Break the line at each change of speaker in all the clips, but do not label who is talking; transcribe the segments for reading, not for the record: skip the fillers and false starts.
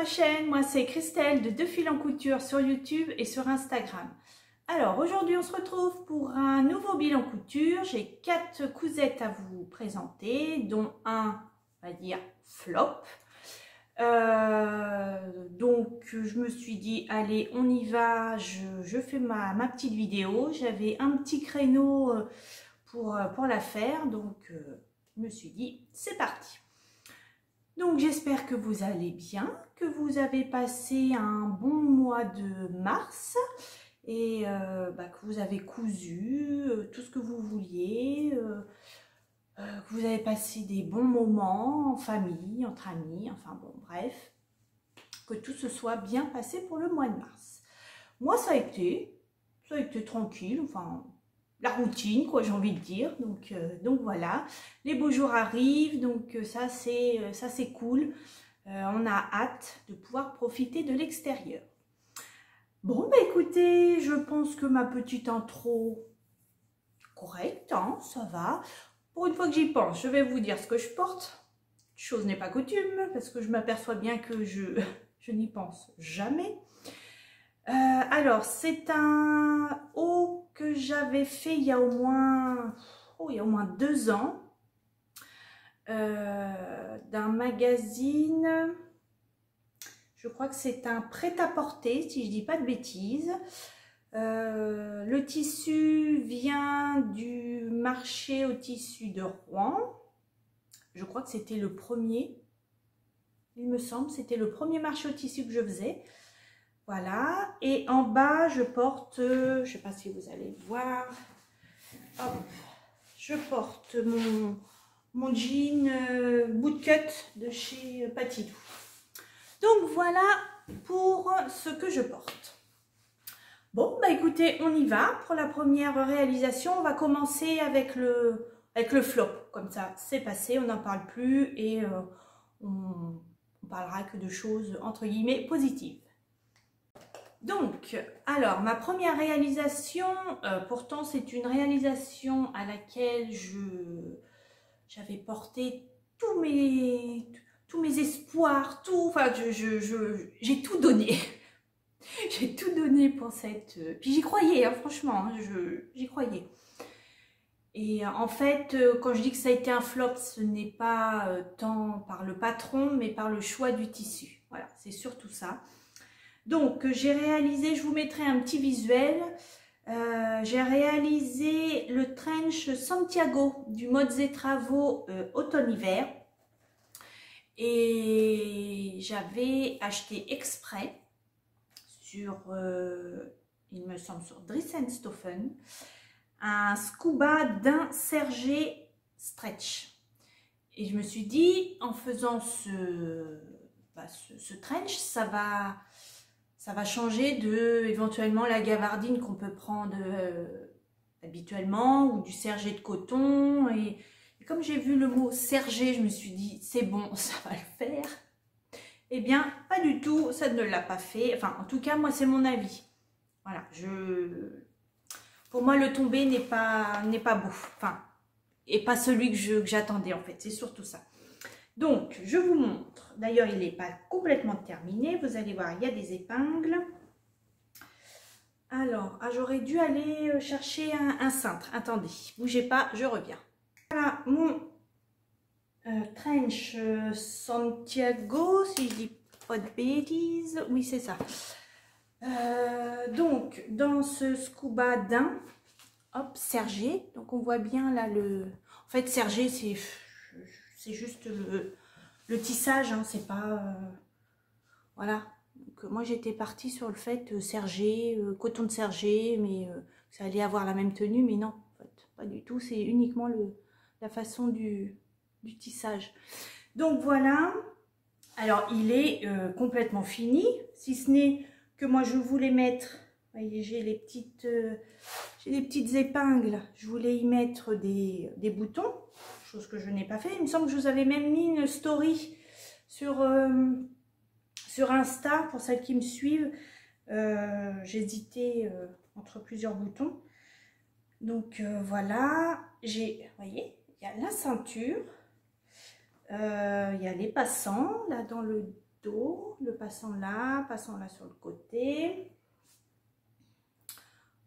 ma chaîne, moi c'est Christelle de Deux Fils en Couture sur YouTube et sur Instagram. Alors aujourd'hui on se retrouve pour un nouveau bilan couture. J'ai 4 cousettes à vous présenter, dont un, on va dire, flop. Donc je me suis dit allez on y va, je fais ma petite vidéo. J'avais un petit créneau pour la faire, donc je me suis dit c'est parti. Donc j'espère que vous allez bien, que vous avez passé un bon mois de mars et que vous avez cousu tout ce que vous vouliez, que vous avez passé des bons moments en famille, entre amis, enfin bon bref, que tout se soit bien passé pour le mois de mars. Moi ça a été tranquille, enfin la routine quoi, j'ai envie de dire, donc voilà, les beaux jours arrivent, donc ça c'est cool, on a hâte de pouvoir profiter de l'extérieur. Bon bah écoutez, je pense que ma petite intro correcte, hein, ça va. Pour une fois que j'y pense, je vais vous dire ce que je porte, chose n'est pas coutume parce que je m'aperçois bien que je n'y pense jamais. Alors c'est un haut que j'avais fait il y a au moins 2 ans, d'un magazine, je crois que c'est un prêt-à-porter si je dis pas de bêtises. Le tissu vient du marché au tissu de Rouen, je crois que c'était le premier, il me semble, c'était le premier marché au tissu que je faisais. Voilà, et en bas je porte, je ne sais pas si vous allez voir, hop, je porte mon jean bootcut de chez Patidou. Donc voilà pour ce que je porte. Bon bah écoutez, on y va pour la première réalisation. On va commencer avec le flop, comme ça c'est passé, on n'en parle plus et on parlera que de choses entre guillemets positives. Donc, alors, ma première réalisation, pourtant c'est une réalisation à laquelle j'avais porté tous mes espoirs, tout, enfin, j'ai tout donné. J'ai tout donné pour cette... Puis j'y croyais, hein, franchement, hein, j'y croyais. Et en fait, quand je dis que ça a été un flop, ce n'est pas tant par le patron, mais par le choix du tissu. Voilà, c'est surtout ça. Donc j'ai réalisé, je vous mettrai un petit visuel, j'ai réalisé le trench Santiago du Mode Travaux automne-hiver et j'avais acheté exprès sur, il me semble sur Dries & Stoffen, un scuba d'un sergé stretch et je me suis dit en faisant ce trench, ça va changer de éventuellement la gavardine qu'on peut prendre habituellement ou du sergé de coton. Et comme j'ai vu le mot sergé, je me suis dit c'est bon, ça va le faire. Eh bien, pas du tout, ça ne l'a pas fait. Enfin, en tout cas, moi, c'est mon avis. Voilà, pour moi, le tombé n'est pas beau. Enfin, et pas celui que j'attendais en fait, c'est surtout ça. Donc, je vous montre. D'ailleurs, il n'est pas complètement terminé. Vous allez voir, il y a des épingles. Alors, j'aurais dû aller chercher un cintre. Attendez, bougez pas, je reviens. Voilà mon trench Santiago, si je dis pas de bêtises. Oui, c'est ça. Donc, dans ce scuba d'un, hop, sergé. Donc, on voit bien là le... En fait, sergé, c'est juste le tissage, hein, c'est pas... voilà. Donc, moi, j'étais partie sur le fait sergé, coton de sergé, mais ça allait avoir la même tenue, mais non, en fait, pas du tout. C'est uniquement la façon du tissage. Donc, voilà. Alors, il est complètement fini, si ce n'est que moi, je voulais mettre... Vous voyez, j'ai les petites épingles. Je voulais y mettre des boutons, chose que je n'ai pas fait. Il me semble que je vous avais même mis une story sur Insta pour celles qui me suivent. J'hésitais entre plusieurs boutons. Donc voilà, vous voyez, il y a la ceinture, il y a les passants là dans le dos, le passant là sur le côté.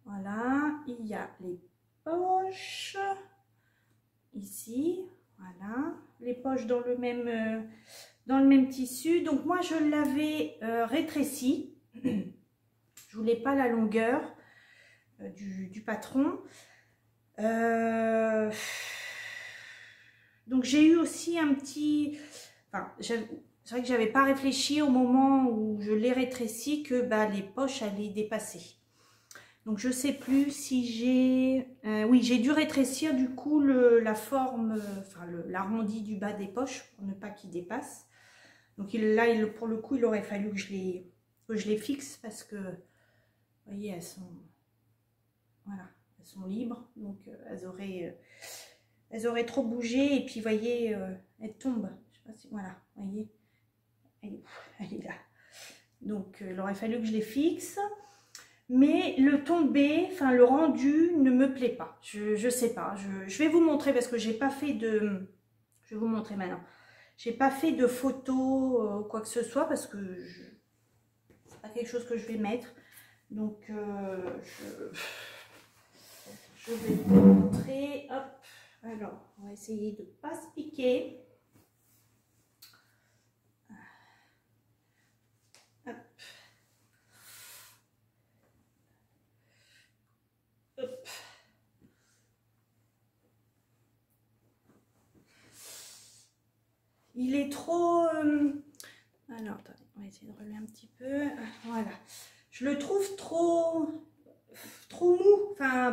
Voilà, il y a les poches ici, voilà, les poches dans le même tissu. Donc moi je l'avais rétréci, je voulais pas la longueur du patron. Donc j'ai eu aussi un petit, enfin, c'est vrai que j'avais pas réfléchi au moment où je l'ai rétréci que les poches allaient dépasser. Donc je sais plus si j'ai, oui, j'ai dû rétrécir du coup la forme, enfin l'arrondi du bas des poches pour ne pas qu'il dépasse. Donc là, pour le coup, il aurait fallu que je les fixe parce que, vous voyez, elles sont libres, donc elles auraient trop bougé et puis, vous voyez, elles tombent. Je sais pas si, voilà, vous voyez, elle est là. Donc il aurait fallu que je les fixe. Mais le tombé, enfin le rendu ne me plaît pas. Je sais pas. Je vais vous montrer parce que j'ai pas fait de... Je vais vous montrer maintenant. J'ai pas fait de photos quoi que ce soit parce que c'est pas quelque chose que je vais mettre. Donc je vais vous montrer. Hop. Alors, on va essayer de pas se piquer. Hop. Hop. Il est trop... Alors, attendez, on va essayer de relever un petit peu. Voilà. Je le trouve trop mou. Enfin,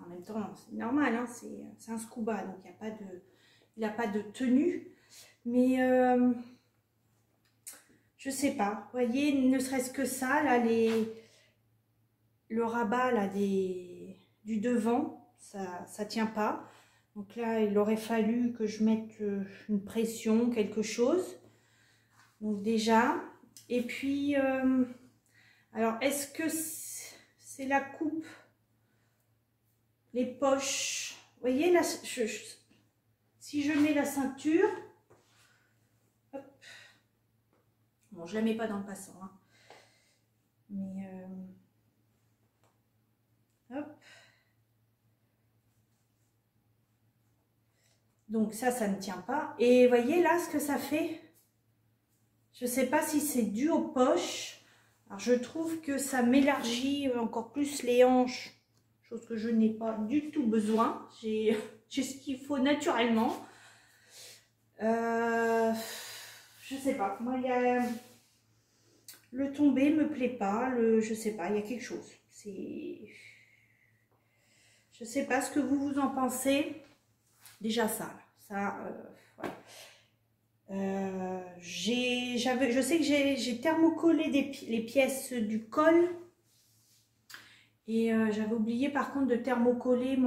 en même temps, c'est normal, hein, c'est un scuba, donc il n'a pas de tenue. Mais je sais pas. Vous voyez, ne serait-ce que ça, là, le rabat là, du devant, ça tient pas. Donc là, il aurait fallu que je mette une pression, quelque chose. Donc déjà. Et puis, alors, est-ce que c'est la coupe, les poches? Vous voyez, là, si je mets la ceinture, hop. Bon, je la mets pas dans le passant, hein. Mais, hop. Donc ça ne tient pas. Et voyez là ce que ça fait. Je ne sais pas si c'est dû aux poches. Alors je trouve que ça m'élargit encore plus les hanches. Chose que je n'ai pas du tout besoin. J'ai ce qu'il faut naturellement. Je sais pas. Moi, le tombé me plaît pas. Je sais pas. Il y a quelque chose. Je sais pas ce que vous en pensez. Déjà ça. Voilà. Je sais que j'ai thermocollé les pièces du col et j'avais oublié par contre de thermocoller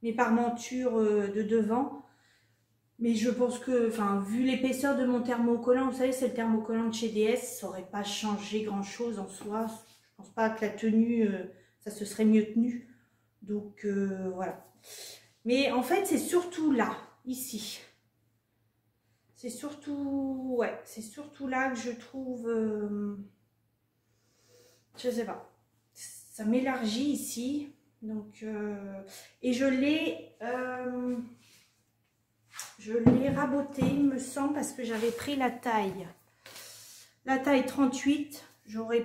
mes parmentures de devant, mais je pense que, enfin, vu l'épaisseur de mon thermocollant, vous savez, c'est le thermocollant de chez DS, ça n'aurait pas changé grand chose en soi. Je pense pas que la tenue, ça se serait mieux tenu, donc voilà. Mais en fait, c'est surtout là, ici. C'est surtout, ouais, c'est surtout là que je trouve, je sais pas, ça m'élargit ici. Donc, et je l'ai raboté, il me semble, parce que j'avais pris la taille 38. J'aurais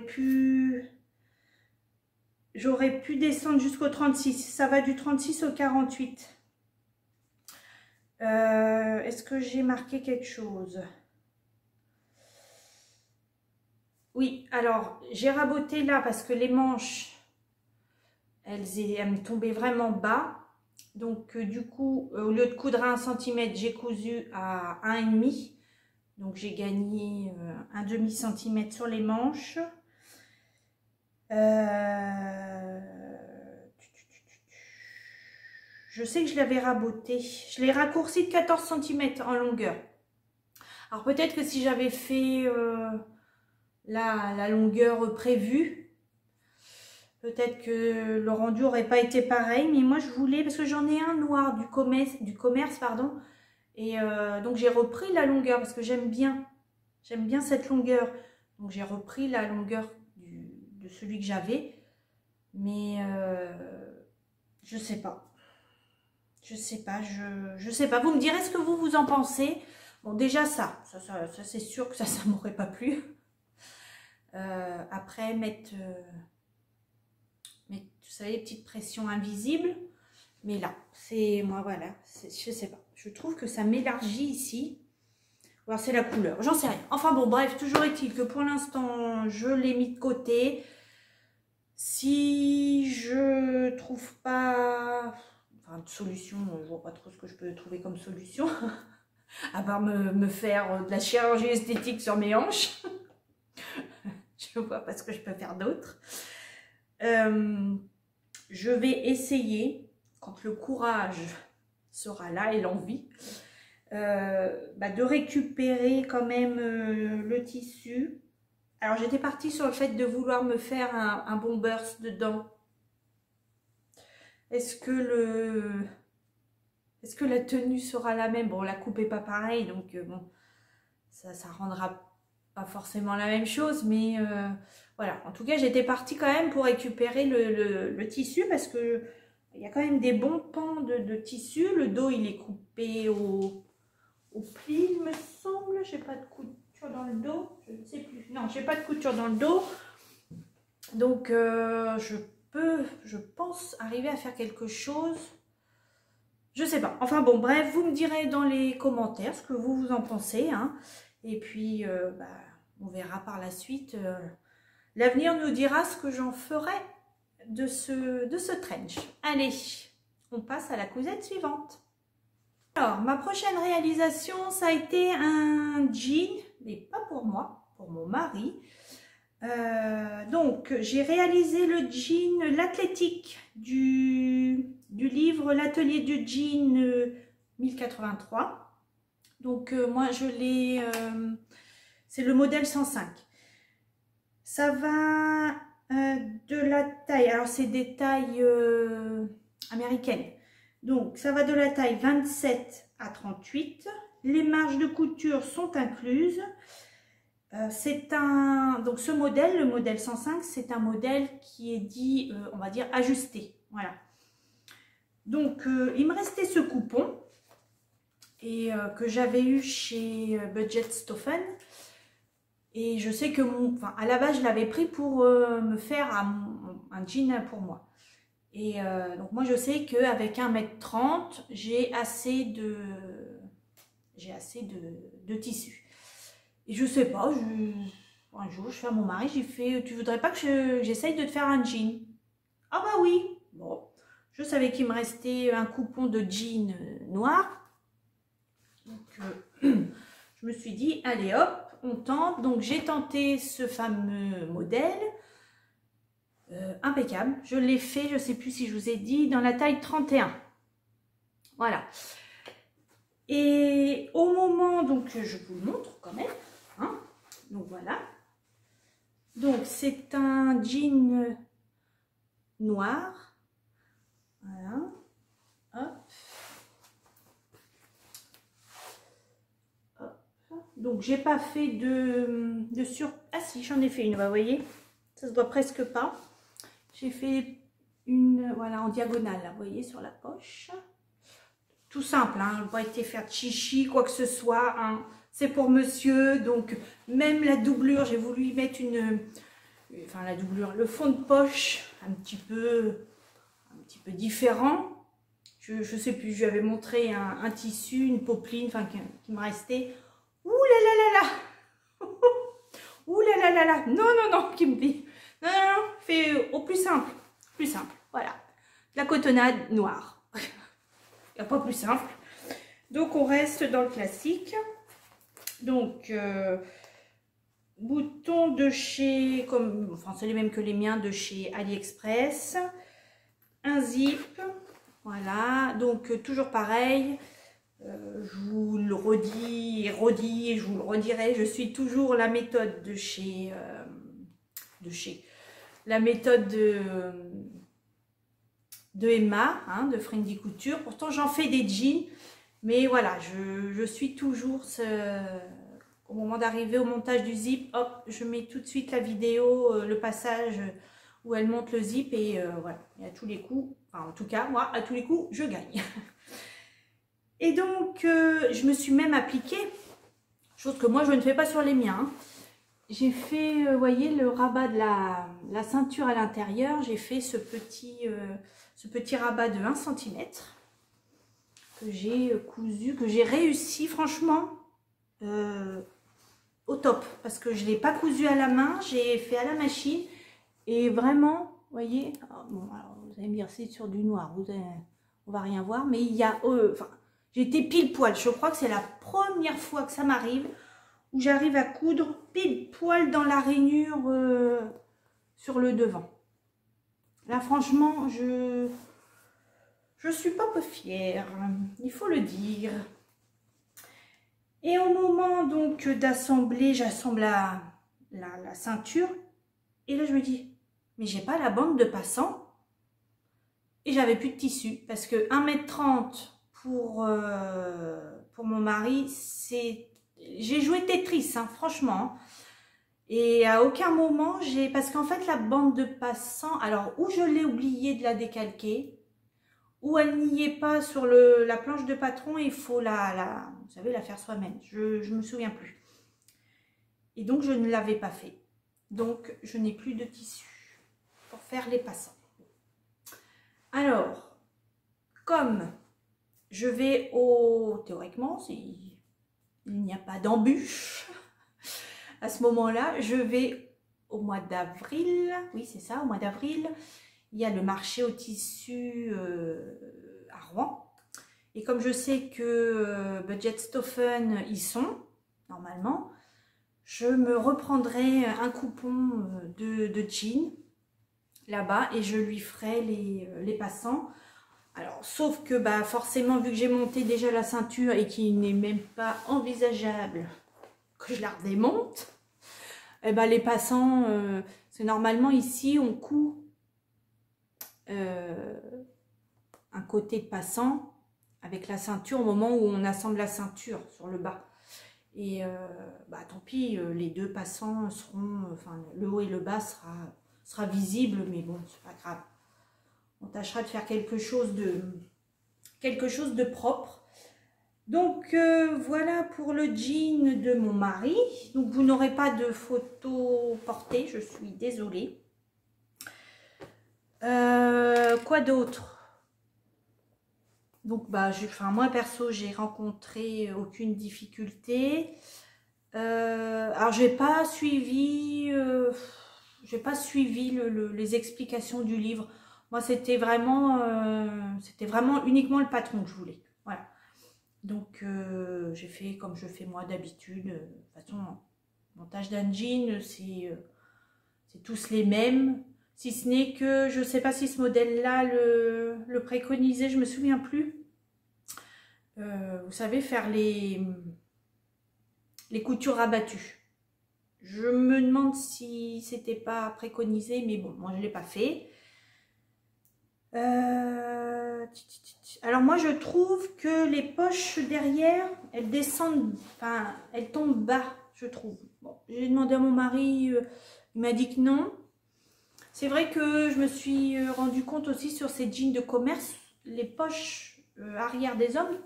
pu descendre jusqu'au 36. Ça va du 36 au 48. Est-ce que j'ai marqué quelque chose? Oui, alors j'ai raboté là parce que les manches, elles me tombaient vraiment bas. Donc du coup, au lieu de coudre à 1 cm, j'ai cousu à 1,5. Donc j'ai gagné un demi-centimètre sur les manches. Je sais que je l'avais raboté. Je l'ai raccourci de 14 cm en longueur. Alors peut-être que si j'avais fait la longueur prévue, peut-être que le rendu n'aurait pas été pareil. Mais moi je voulais, parce que j'en ai un noir du commerce pardon. Et donc j'ai repris la longueur parce que j'aime bien J'aime bien cette longueur. Donc j'ai repris la longueur de celui que j'avais. Mais je sais pas. Je sais pas, je sais pas. Vous me direz ce que vous en pensez. Bon, déjà ça c'est sûr que ça m'aurait pas plu. Après, mettre, vous savez, les petites pressions invisibles. Mais là, c'est moi, voilà, je sais pas. Je trouve que ça m'élargit ici. Alors, c'est la couleur, j'en sais rien. Enfin bon, bref, toujours est-il que pour l'instant, je l'ai mis de côté. Si je trouve pas de solution, je vois pas trop ce que je peux trouver comme solution, à part me faire de la chirurgie esthétique sur mes hanches. Je vois pas ce que je peux faire d'autre. Je vais essayer, quand le courage sera là et l'envie, de récupérer quand même le tissu. Alors j'étais partie sur le fait de vouloir me faire un bon burst dedans. Est-ce que la tenue sera la même? Bon, la coupe est pas pareille, donc bon, ça rendra pas forcément la même chose, mais voilà. En tout cas, j'étais partie quand même pour récupérer le tissu, parce que il y a quand même des bons pans de tissu. Le dos, il est coupé au pli, il me semble. J'ai pas de couture dans le dos, je ne sais plus. Non, j'ai pas de couture dans le dos, donc je pense arriver à faire quelque chose. Je sais pas. Enfin bon, bref, vous me direz dans les commentaires ce que vous en pensez, hein. Et puis, on verra par la suite. L'avenir nous dira ce que j'en ferai de ce trench. Allez, on passe à la cousette suivante. Alors, ma prochaine réalisation, ça a été un jean, mais pas pour moi, pour mon mari. Donc, j'ai réalisé le jean, l'athlétique du livre L'atelier du jean 1083. Donc, moi, je l'ai, c'est le modèle 105. Ça va de la taille, alors c'est des tailles américaines. Donc, ça va de la taille 27 à 38. Les marges de couture sont incluses. Donc ce modèle, le modèle 105, c'est un modèle qui est dit, on va dire, ajusté. Voilà. Donc, il me restait ce coupon et que j'avais eu chez Budget Stoffen. Et je sais que à la base, je l'avais pris pour me faire un jean pour moi. Et donc, moi, je sais qu'avec 1,30 m, j'ai assez de tissu. Et je sais pas, un jour, je fais à mon mari, j'ai fait, tu voudrais pas que j'essaye de te faire un jean? Ah bah oui. Bon, je savais qu'il me restait un coupon de jean noir. Donc, je me suis dit, allez hop, on tente. Donc, j'ai tenté ce fameux modèle. Impeccable. Je l'ai fait, je ne sais plus si je vous ai dit, dans la taille 31. Voilà. Et au moment, donc, je vous le montre quand même. Hein, donc, voilà. Donc, c'est un jean noir. Voilà. Hop. Donc, j'ai pas fait de sur... Ah si, j'en ai fait une, vous voyez. Ça se voit presque pas. J'ai fait une, voilà, en diagonale, là, vous voyez, sur la poche. Tout simple, hein. Je n'ai pas été faire de chichi, quoi que ce soit. Hein. C'est pour monsieur, donc même la doublure, j'ai voulu y mettre enfin la doublure, le fond de poche, un petit peu différent. Je sais plus, je lui avais montré un tissu, une popeline, enfin qui me restait. Ouh là là là là. Ouh là là là là. Non, non, non, qui me dit. Non, non, non, fais au plus simple. Plus simple, voilà. La cotonnade noire. Il n'y a pas plus simple. Donc, on reste dans le classique. Donc, boutons de chez, enfin, c'est les mêmes que les miens, de chez AliExpress. Un zip. Voilà. Donc, toujours pareil. Je vous le redis et je vous le redirai. Je suis toujours la méthode la méthode de Emma, hein, de Friendly Couture. Pourtant, j'en fais des jeans, mais voilà, je suis toujours au moment d'arriver au montage du zip, hop, je mets tout de suite la vidéo, le passage où elle monte le zip et voilà, et à tous les coups, enfin en tout cas moi à tous les coups je gagne. Et donc je me suis même appliquée, chose que moi je ne fais pas sur les miens, hein. J'ai fait, vous voyez, le rabat de la ceinture à l'intérieur, j'ai fait ce petit rabat de 1 cm que j'ai cousu, que j'ai réussi franchement au top, parce que je ne l'ai pas cousu à la main, j'ai fait à la machine. Et vraiment, vous voyez, bon, alors vous allez me dire c'est sur du noir, on va rien voir, mais il y a, enfin, j'ai été pile poil. Je crois que c'est la première fois que ça m'arrive où j'arrive à coudre pile poil dans la rainure sur le devant. Là, franchement, je suis pas peu fière, il faut le dire. Et au moment donc d'assembler, j'assemble la ceinture, et là je me dis, mais j'ai pas la bande de passant et j'avais plus de tissu parce que 1,30 m pour mon mari, c'est, j'ai joué Tetris, hein, franchement, et à aucun moment parce qu'en fait la bande de passant, alors ou je l'ai oublié de la décalquer, ou elle n'y est pas sur la planche de patron et il faut vous savez, la faire soi-même, je me souviens plus, et donc je ne l'avais pas fait, donc je n'ai plus de tissu pour faire les passants. Alors, comme je vais théoriquement, il n'y a pas d'embûche, à ce moment-là, je vais au mois d'avril, oui c'est ça, au mois d'avril, il y a le marché au tissu à Rouen. Et comme je sais que Budgetstoffen y sont, normalement, je me reprendrai un coupon de jean là-bas et je lui ferai les passants. Alors, sauf que bah, forcément, vu que j'ai monté déjà la ceinture et qu'il n'est même pas envisageable que je la redémonte, et bah, les passants, c'est normalement ici, on coud un côté de passant avec la ceinture au moment où on assemble la ceinture sur le bas. Et bah, tant pis, les deux passants seront, enfin le haut et le bas sera visible, mais bon, c'est pas grave. On tâchera de faire quelque chose de propre. Donc voilà pour le jean de mon mari. Donc vous n'aurez pas de photo portée, je suis désolée. Quoi d'autre? Donc bah, moi perso, j'ai rencontré aucune difficulté. Alors j'ai pas suivi les explications du livre. Moi c'était vraiment uniquement le patron que je voulais. Voilà. Donc j'ai fait comme je fais moi d'habitude. De toute façon, montage d'un jean, c'est tous les mêmes. Si ce n'est que je ne sais pas si ce modèle-là le préconisait, je ne me souviens plus. Vous savez, faire les coutures rabattues. Je me demande si c'était pas préconisé, mais bon, moi je ne l'ai pas fait. Alors moi je trouve que les poches derrière, elles descendent, enfin elles tombent bas, je trouve. Bon, j'ai demandé à mon mari, il m'a dit que non. C'est vrai que je me suis rendu compte aussi sur ces jeans de commerce, les poches arrière des hommes,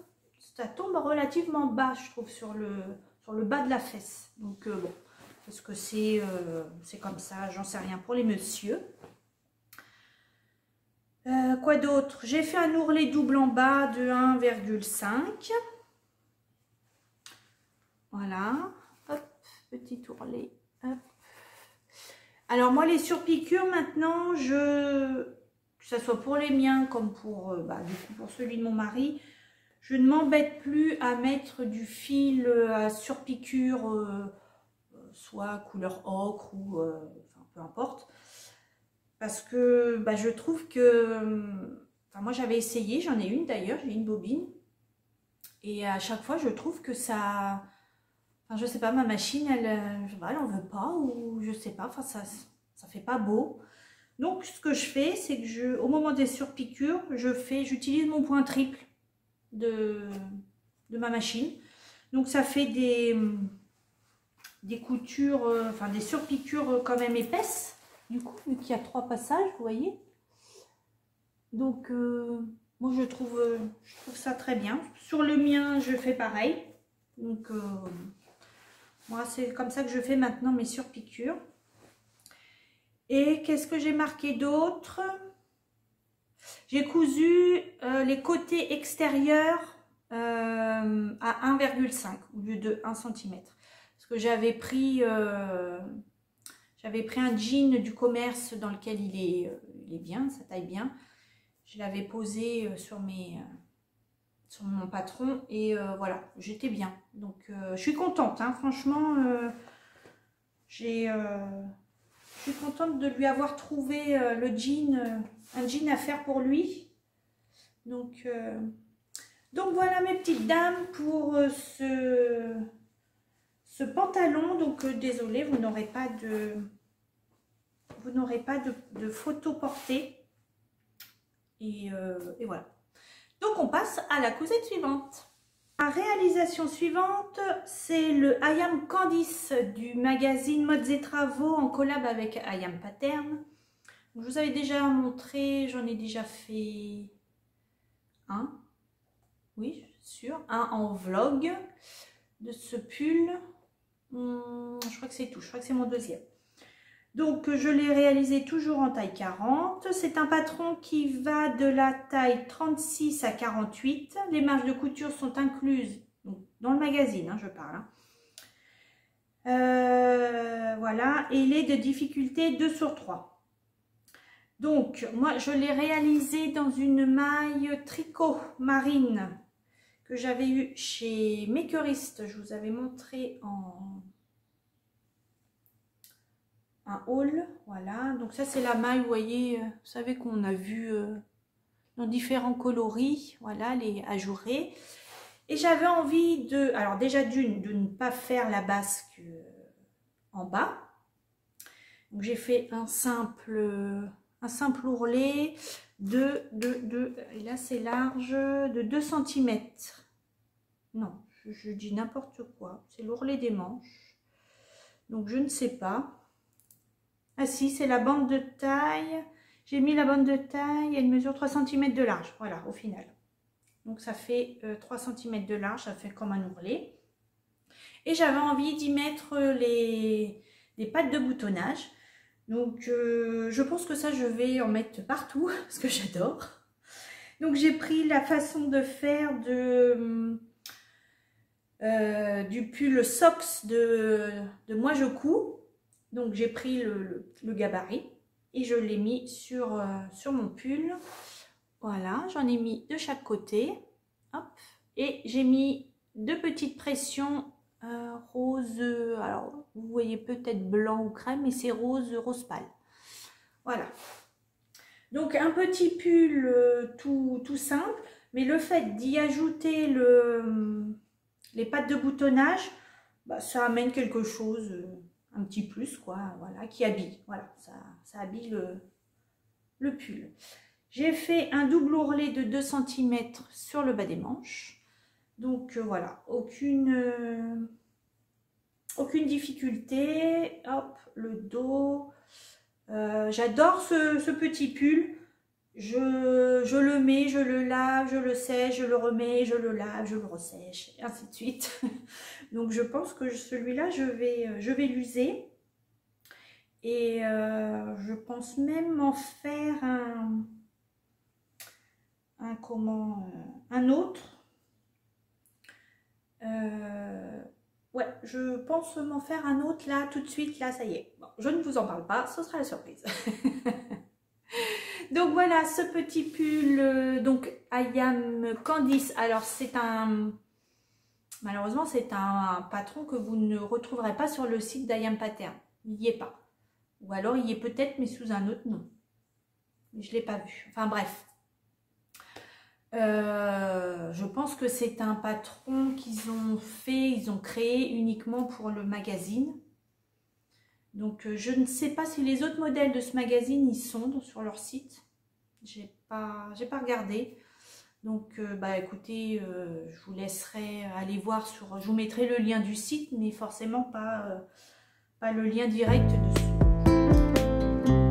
ça tombe relativement bas, je trouve, sur le bas de la fesse. Donc bon, est-ce que c'est comme ça, j'en sais rien pour les messieurs. Quoi d'autre? J'ai fait un ourlet double en bas de 1,5. Voilà, hop, petit ourlet, hop. Alors moi les surpiqûres maintenant, que ce soit pour les miens comme pour, du coup, pour celui de mon mari, je ne m'embête plus à mettre du fil à surpiqûre, soit couleur ocre ou enfin, peu importe. Parce que je trouve que, moi j'avais essayé, j'en ai une d'ailleurs, j'ai une bobine. Et à chaque fois je trouve que ça... Enfin, je sais pas, ma machine, elle en veut pas, ou je sais pas, enfin, ça fait pas beau. Donc, ce que je fais, c'est que au moment des surpiqûres, j'utilise mon point triple de ma machine. Donc, ça fait des des coutures, enfin des surpiqûres quand même épaisses. Du coup, vu qu'il y a 3 passages, vous voyez. Donc, moi je trouve ça très bien. Sur le mien, je fais pareil. Donc, moi c'est comme ça que je fais maintenant mes surpiqûres. Et qu'est-ce que j'ai marqué d'autre? J'ai cousu les côtés extérieurs à 1,5 au lieu de 1 cm. Parce que j'avais pris un jean du commerce dans lequel il est bien, ça taille bien. Je l'avais posé sur mon patron et voilà, j'étais bien. Donc je suis contente, hein, franchement, je suis contente de lui avoir trouvé un jean à faire pour lui. Donc voilà mes petites dames pour ce pantalon. Donc désolée, vous n'aurez pas de photo portée. Et voilà. Donc on passe à la cousette suivante. La réalisation suivante, c'est le I Am Candice du magazine Modes et Travaux en collab avec I Am Pattern. Je vous avais déjà montré, j'en ai déjà fait un, oui, sûr, un en vlog de ce pull. Je crois que c'est tout, je crois que c'est mon deuxième. Donc je l'ai réalisé toujours en taille 40. C'est un patron qui va de la taille 36 à 48. Les marges de couture sont incluses donc, dans le magazine, hein, je parle. Hein. Voilà, et il est de difficulté 2 sur 3. Donc moi je l'ai réalisé dans une maille tricot marine que j'avais eu chez Makerist. Je vous avais montré en un haul, voilà. Donc ça c'est la maille, vous voyez, vous savez qu'on a vu dans différents coloris, voilà, les ajourés. Et j'avais envie de, alors déjà de ne pas faire la basque en bas. Donc j'ai fait un simple ourlet et là c'est large, de 2 cm. Non, je dis n'importe quoi, c'est l'ourlet des manches. Donc je ne sais pas. Ah si, c'est la bande de taille. J'ai mis la bande de taille, elle mesure 3 cm de large, voilà, au final. Donc ça fait 3 cm de large, ça fait comme un ourlet. Et j'avais envie d'y mettre les pattes de boutonnage. Donc je pense que ça, je vais en mettre partout, parce que j'adore. Donc j'ai pris la façon de faire du pull Socks de Moi Je Couds. Donc j'ai pris le gabarit et je l'ai mis sur mon pull. Voilà, j'en ai mis de chaque côté. Hop. Et j'ai mis 2 petites pressions rose. Alors vous voyez peut-être blanc ou crème, mais c'est rose pâle. Voilà. Donc un petit pull tout simple, mais le fait d'y ajouter les pattes de boutonnage, bah, ça amène quelque chose. Un petit plus, quoi, voilà, qui habille. Voilà, ça habille le pull. J'ai fait un double ourlet de 2 cm sur le bas des manches. Donc voilà, aucune difficulté. Hop, le dos. J'adore ce petit pull. Je le mets, je le lave, je le sèche, je le remets, je le lave, je le ressèche, et ainsi de suite. Donc je pense que celui-là, je vais l'user. Et je pense même en faire un autre. Ouais, je pense m'en faire un autre là, tout de suite, là, ça y est. Bon, je ne vous en parle pas, ce sera la surprise. Donc voilà, ce petit pull, donc I Am Candice. Alors malheureusement c'est un patron que vous ne retrouverez pas sur le site d'I Am Pattern. Il n'y est pas. Ou alors il y est peut-être, mais sous un autre nom. Je ne l'ai pas vu. Enfin bref. Je pense que c'est un patron qu'ils ont créé uniquement pour le magazine. Donc je ne sais pas si les autres modèles de ce magazine y sont sur leur site. J'ai pas regardé. Donc, bah écoutez, je vous laisserai aller voir sur... Je vous mettrai le lien du site, mais forcément pas le lien direct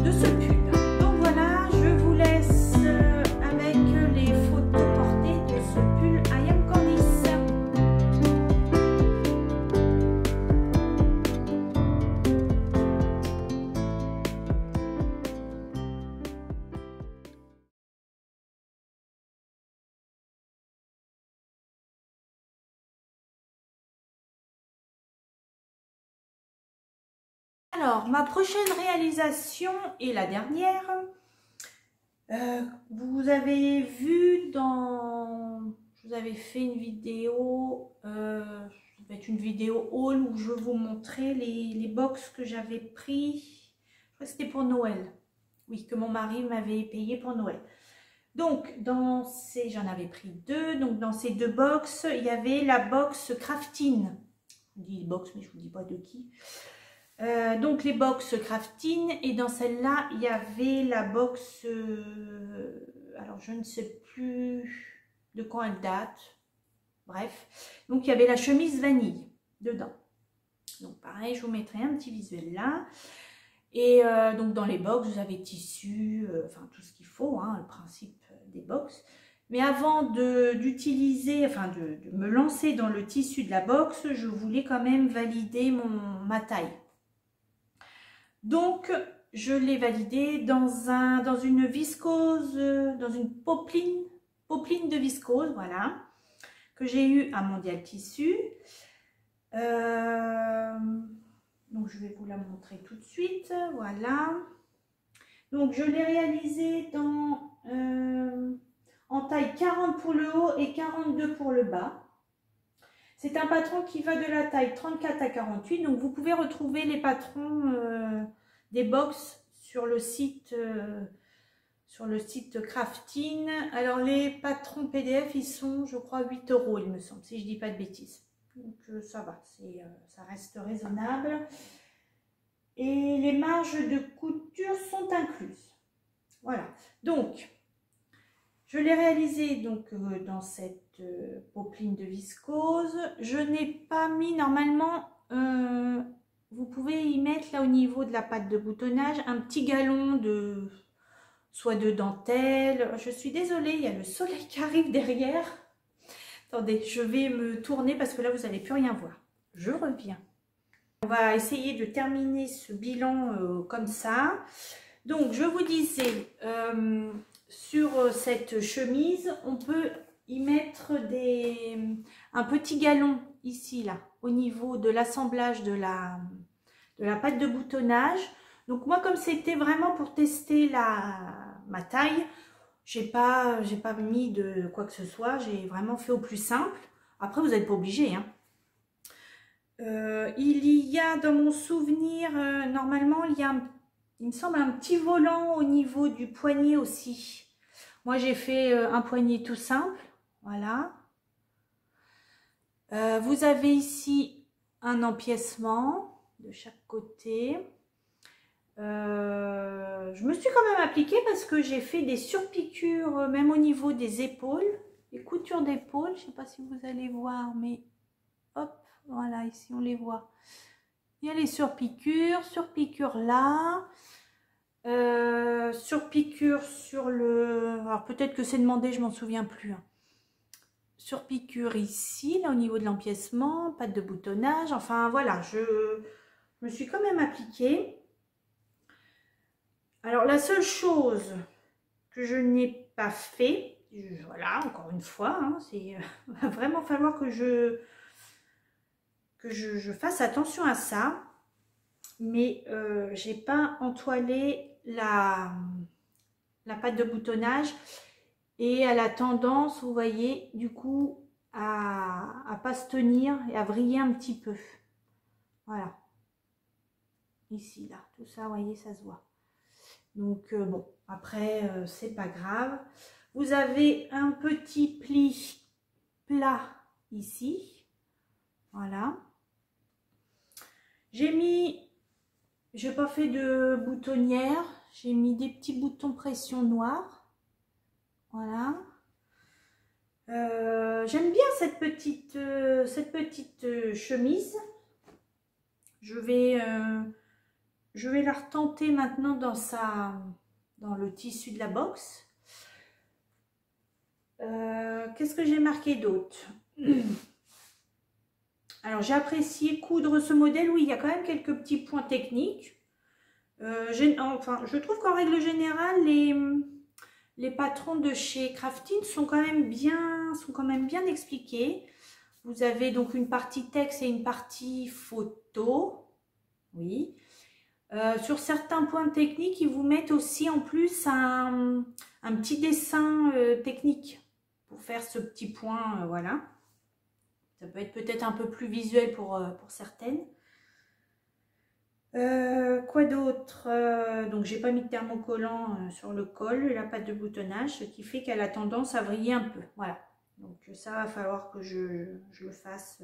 de ce pull. Donc voilà, je vous laisse avec les photos portées de ce pull I Am Candice. Alors, ma prochaine réalisation et la dernière, vous avez vu je vous avais fait une vidéo, ça va être une vidéo haul où je vous montrais les box que j'avais pris, je crois que c'était pour Noël, oui, que mon mari m'avait payé pour Noël. Donc, j'en avais pris 2, donc dans ces 2 box, il y avait la box Crafting, je vous dis box mais je vous dis pas de qui. Donc les box Crafting, et dans celle-là il y avait la box alors je ne sais plus de quand elle date, bref, donc il y avait la chemise vanille dedans. Donc pareil, je vous mettrai un petit visuel là. Et donc dans les box vous avez tissu, enfin tout ce qu'il faut, hein, le principe des box. Mais avant d'utiliser, enfin de me lancer dans le tissu de la box, je voulais quand même valider ma taille. Donc, je l'ai validé dans une viscose, dans une popeline de viscose, voilà, que j'ai eu à Mondial Tissu. Donc, je vais vous la montrer tout de suite, voilà. Donc, je l'ai réalisé en taille 40 pour le haut et 42 pour le bas. C'est un patron qui va de la taille 34 à 48. Donc, vous pouvez retrouver les patrons des box sur le site Crafting. Alors, les patrons PDF, ils sont, je crois, 8 €, il me semble, si je dis pas de bêtises. Donc, ça va, ça reste raisonnable. Et les marges de couture sont incluses. Voilà. Donc, je l'ai réalisé donc dans cette popeline de viscose. Je n'ai pas mis, normalement, vous pouvez y mettre là au niveau de la pâte de boutonnage un petit galon soit de dentelle. Je suis désolée, il y a le soleil qui arrive derrière. Attendez, je vais me tourner parce que là vous n'allez plus rien voir. Je reviens. On va essayer de terminer ce bilan comme ça. Donc je vous disais, sur cette chemise, on peut y mettre un petit galon ici, là, au niveau de l'assemblage de la pâte de boutonnage. Donc moi, comme c'était vraiment pour tester ma taille, j'ai pas mis de quoi que ce soit, j'ai vraiment fait au plus simple. Après, vous n'êtes pas obligé, hein. Il y a, dans mon souvenir, normalement, il me semble, un petit volant au niveau du poignet aussi. Moi, j'ai fait un poignet tout simple, voilà. Vous avez ici un empiècement de chaque côté. Je me suis quand même appliquée parce que j'ai fait des surpiqûres, même au niveau des épaules, les coutures d'épaule. Je ne sais pas si vous allez voir, mais hop, voilà, ici on les voit. Il y a les surpiqûres là. Surpiqûre sur le... Alors peut-être que c'est demandé, je m'en souviens plus. Hein. Surpiqûre ici, là au niveau de l'empiècement, pâte de boutonnage. Enfin voilà, je me suis quand même appliquée. Alors la seule chose que je n'ai pas fait, voilà, encore une fois, hein, va vraiment falloir que je fasse attention à ça. Mais j'ai pas entoilé la pâte de boutonnage et elle a tendance, vous voyez, du coup à pas se tenir et à vriller un petit peu. Voilà, ici là, tout ça, vous voyez, ça se voit. Donc bon, après c'est pas grave. Vous avez un petit pli plat ici, voilà. J'ai pas fait de boutonnière, j'ai mis des petits boutons pression noirs, voilà. J'aime bien cette petite chemise. Je vais la retenter maintenant dans le tissu de la box. Qu'est-ce que j'ai marqué d'autre? Alors, j'ai apprécié coudre ce modèle. Oui, il y a quand même quelques petits points techniques. Je trouve qu'en règle générale, les patrons de chez Craftin sont quand même bien expliqués. Vous avez donc une partie texte et une partie photo. Oui. Sur certains points techniques, ils vous mettent aussi en plus un petit dessin technique pour faire ce petit point. Voilà. Ça peut être peut-être un peu plus visuel pour certaines. Quoi d'autre? Donc j'ai pas mis de thermocollant sur le col, la patte de boutonnage, ce qui fait qu'elle a tendance à vriller un peu. Voilà. Donc ça va falloir que je le fasse.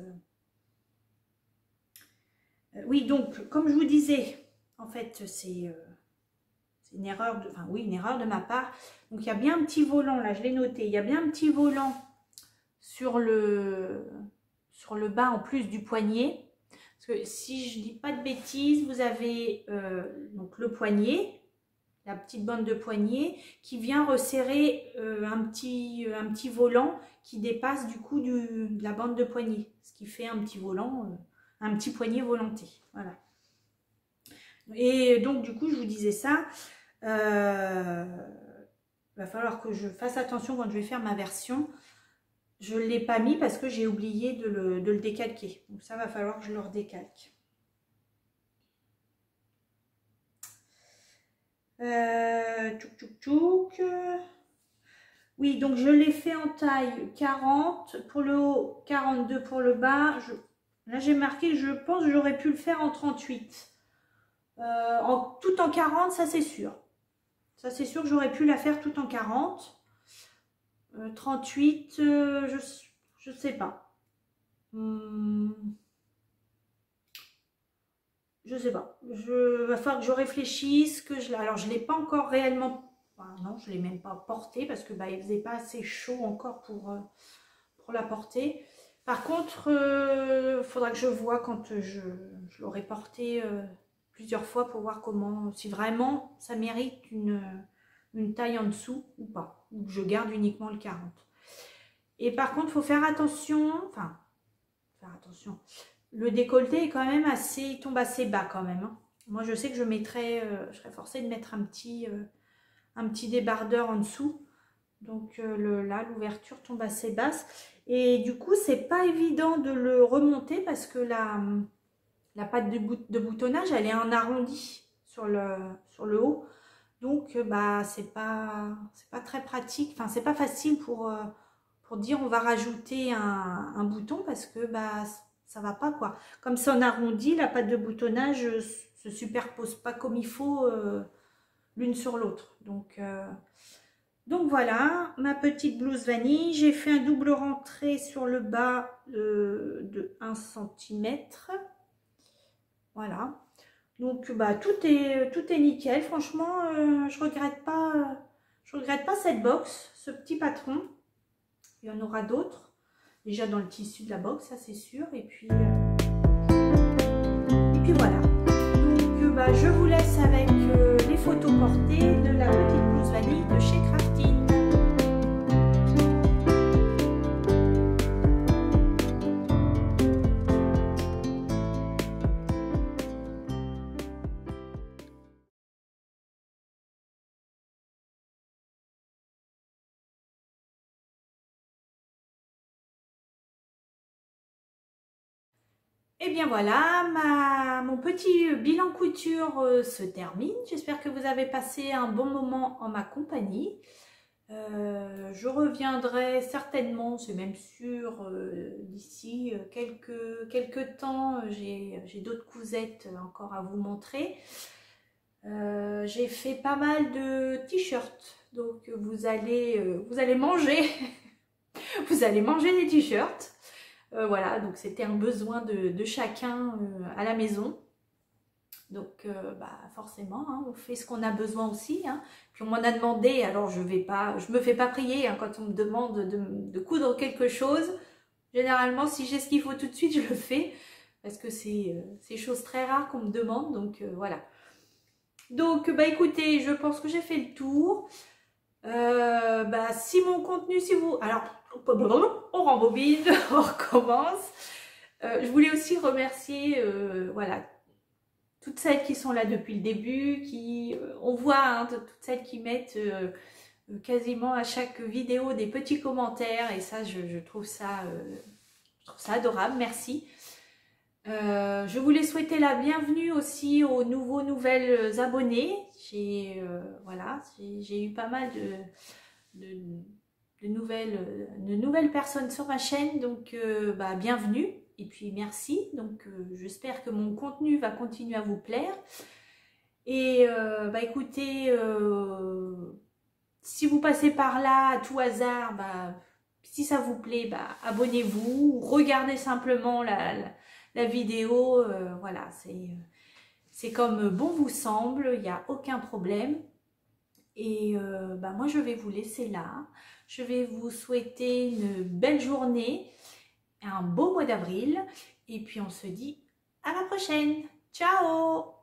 Oui, donc comme je vous disais, en fait c'est une erreur une erreur de ma part. Donc il y a bien un petit volant, là je l'ai noté, il y a bien un petit volant sur le bas en plus du poignet. Parce que si je dis pas de bêtises, vous avez donc le poignet, la petite bande de poignet qui vient resserrer un petit volant qui dépasse du coup de la bande de poignet, ce qui fait un petit volant, un petit poignet volanté. Voilà. Et donc du coup je vous disais ça, va falloir que je fasse attention quand je vais faire ma version. Je ne l'ai pas mis parce que j'ai oublié de le décalquer. Donc ça va falloir que je le redécalque. Oui, donc je l'ai fait en taille 40 pour le haut, 42 pour le bas. Là j'ai marqué, je pense que j'aurais pu le faire en 38. Tout en 40, ça c'est sûr. Ça c'est sûr que j'aurais pu la faire tout en 40. 38, je sais pas. Je sais pas. Va falloir que je réfléchisse. Alors, je ne l'ai pas encore réellement. Enfin, non, je ne l'ai même pas porté parce que il faisait pas assez chaud encore pour la porter. Par contre, il faudra que je vois quand je l'aurai porté plusieurs fois pour voir si vraiment ça mérite une taille en dessous ou pas. Ou que je garde uniquement le 40. Et par contre, il faut faire attention. Enfin, faire attention. Le décolleté est quand même il tombe assez bas quand même. Hein. Moi, je sais que je serais forcée de mettre un petit débardeur en dessous. Donc là, l'ouverture tombe assez basse. Et du coup, c'est pas évident de le remonter parce que la patte de boutonnage, elle est en arrondi sur le haut. Donc, c'est pas très pratique. Enfin, c'est pas facile pour dire on va rajouter un bouton parce que ça va pas quoi. Comme ça on arrondit, la patte de boutonnage se superpose pas comme il faut l'une sur l'autre. Donc voilà, ma petite blouse vanille. J'ai fait un double rentré sur le bas de 1 cm. Voilà. Donc tout est nickel. Franchement, je regrette pas cette box, ce petit patron. Il y en aura d'autres, déjà dans le tissu de la box, ça c'est sûr. Et puis voilà. Donc je vous laisse avec les photos portées de la petite blouse vanille de chez Craftin. Et bien voilà, mon petit bilan couture se termine. J'espère que vous avez passé un bon moment en ma compagnie. Je reviendrai certainement, c'est même sûr, d'ici quelques temps. J'ai d'autres cousettes encore à vous montrer. J'ai fait pas mal de t-shirts, donc vous allez manger, vous allez manger des t-shirts. Voilà, donc c'était un besoin de chacun à la maison. Donc, forcément, hein, on fait ce qu'on a besoin aussi. Hein. Puis on m'en a demandé, alors je me fais pas prier hein, quand on me demande de coudre quelque chose. Généralement, si j'ai ce qu'il faut tout de suite, je le fais. Parce que c'est chose très rare qu'on me demande. Donc, voilà. Donc, écoutez, je pense que j'ai fait le tour. Si mon contenu, si vous... Alors, on rembobine, on recommence. Je voulais aussi remercier, voilà, toutes celles qui sont là depuis le début, on voit hein, toutes celles qui mettent quasiment à chaque vidéo des petits commentaires et ça je trouve ça adorable, merci. Je voulais souhaiter la bienvenue aussi aux nouvelles abonnés. Voilà, j'ai eu pas mal de nouvelles personnes sur ma chaîne, donc bienvenue. Et puis merci, donc j'espère que mon contenu va continuer à vous plaire. Et écoutez, si vous passez par là à tout hasard, si ça vous plaît, abonnez-vous, regardez simplement la vidéo, voilà, c'est comme bon vous semble, il n'y a aucun problème. Et moi je vais vous laisser là, je vais vous souhaiter une belle journée, un beau mois d'avril et puis on se dit à la prochaine. Ciao!